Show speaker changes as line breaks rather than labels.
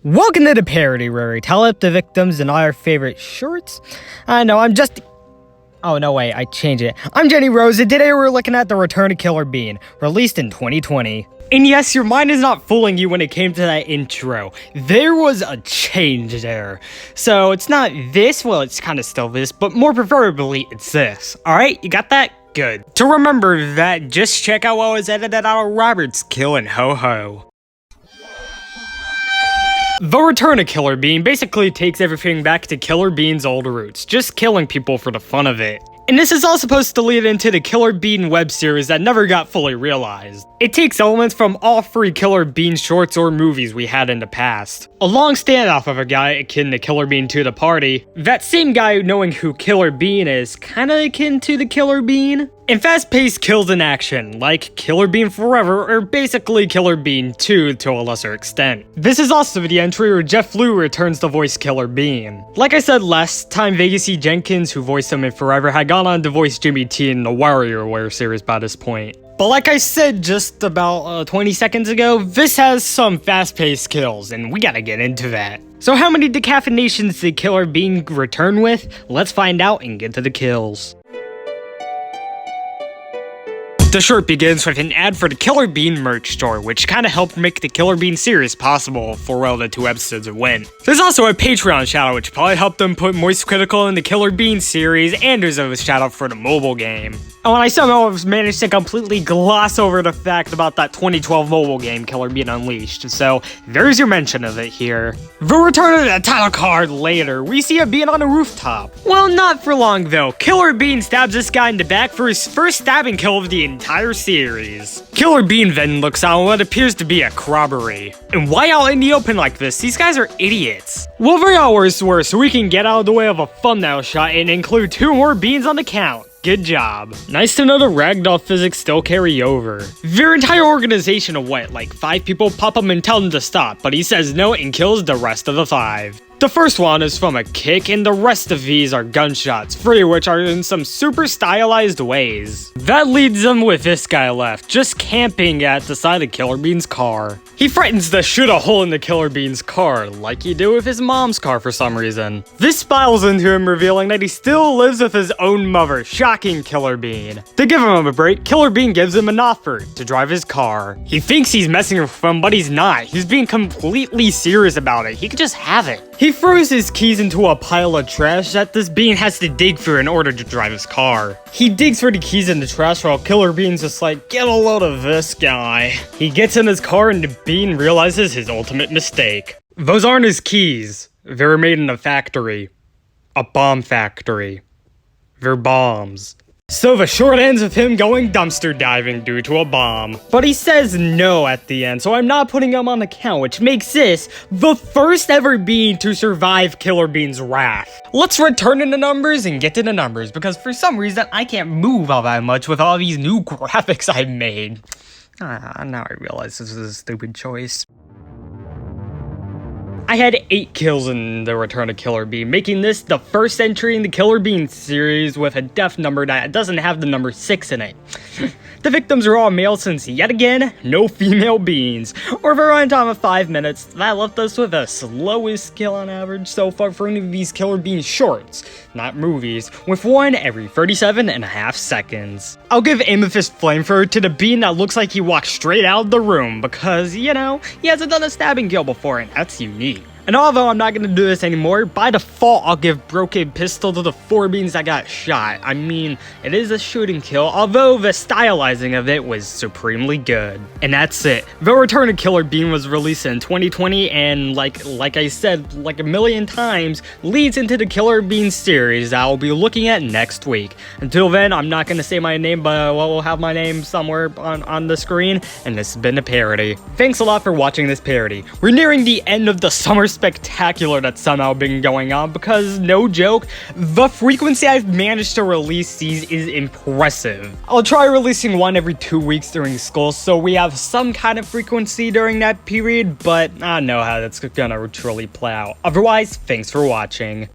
Welcome to the parody where we tell up the victims in our favorite shorts. I know, Oh, no, wait, I changed it. I'm Jenny Rose, and today we're looking at The Return of Killer Bean, released in 2020. And yes, your mind is not fooling you when it came to that intro. There was a change there. So it's not this, well, it's kind of still this, but more preferably, it's this. Alright, you got that? Good. To remember that, just check out what was edited out of Robert's Kill and Ho Ho. The Return of Killer Bean basically takes everything back to Killer Bean's old roots, just killing people for the fun of it. And this is all supposed to lead into the Killer Bean web series that never got fully realized. It takes elements from all three Killer Bean shorts or movies we had in the past. A long standoff of a guy akin to Killer Bean to the Party, that same guy knowing who Killer Bean is kinda akin to the Killer Bean, and fast-paced kills in action, like Killer Bean Forever or basically Killer Bean 2 to a lesser extent. This is also the entry where Jeff Liu returns to voice Killer Bean. Like I said last time, Vegas E. Jenkins, who voiced him in Forever, had gone on to voice Jimmy T in the WarioWare series by this point. But like I said just about 20 seconds ago, this has some fast-paced kills, and we gotta get into that. So how many decaffeinations did Killer Bean return with? Let's find out and get to the kills. The short begins with an ad for the Killer Bean merch store, which kinda helped make the Killer Bean series possible for well the 2 episodes it went. There's also a Patreon shoutout which probably helped them put Moist Critical in the Killer Bean series, and there's a shoutout for the mobile game. Oh, and I somehow managed to completely gloss over the fact about that 2012 mobile game, Killer Bean Unleashed, so there's your mention of it here. The return of the title card later, we see a Bean on a rooftop. Well, not for long though. Killer Bean stabs this guy in the back for his first stabbing kill of the entire series. Killer Bean then looks out on what appears to be a robbery. And why out in the open like this? These guys are idiots. Well, for hours worse, so we can get out of the way of a thumbnail shot and include 2 more beans on the count. Good job. Nice to know the ragdoll physics still carry over. Their entire organization of what, like 5 people pop up and tell him to stop, but he says no and kills the rest of the 5. The first one is from a kick, and the rest of these are gunshots, 3 of which are in some super stylized ways. That leads them with this guy left, just camping at the side of Killer Bean's car. He threatens to shoot a hole in the Killer Bean's car, like he did with his mom's car for some reason. This spirals into him revealing that he still lives with his own mother, shocking Killer Bean. To give him a break, Killer Bean gives him an offer to drive his car. He thinks he's messing with him, but he's not. He's being completely serious about it. He could just have it. He throws his keys into a pile of trash that this Bean has to dig through in order to drive his car. He digs for the keys in the trash while Killer Bean's just like, get a load of this guy. He gets in his car and the Bean realizes his ultimate mistake. Those aren't his keys. They were made in a factory. A bomb factory. They're bombs. So the short ends with him going dumpster diving due to a bomb. But he says no at the end, so I'm not putting him on the count, which makes this the first ever Bean to survive Killer Bean's wrath. Let's return to the numbers and get to the numbers, because for some reason I can't move all that much with all these new graphics I've made. Now I realize this is a stupid choice. I had 8 kills in The Return of Killer Bean, making this the first entry in the Killer Bean series with a death number that doesn't have the number 6 in it. The victims are all male since, yet again, no female beans. Or for a runtime of 5 minutes, that left us with the slowest kill on average so far for any of these Killer Bean shorts, not movies, with 1 every 37.5 seconds. I'll give Amethyst Flamethrower to the Bean that looks like he walked straight out of the room because, you know, he hasn't done a stabbing kill before and that's unique. And although I'm not going to do this anymore, by default I'll give Broken Pistol to the 4 beans that got shot. I mean, it is a shooting kill, although the stylizing of it was supremely good. And that's it. The Return of Killer Bean was released in 2020 and like I said like a million times, leads into the Killer Bean series that I'll be looking at next week. Until then, I'm not going to say my name, but we'll have my name somewhere on the screen, and this has been a parody. Thanks a lot for watching this parody. We're nearing the end of the summer spectacular that's somehow been going on because, no joke, the frequency I've managed to release these is impressive. I'll try releasing 1 every 2 weeks during school so we have some kind of frequency during that period, but I don't know how that's gonna truly play out. Otherwise, thanks for watching.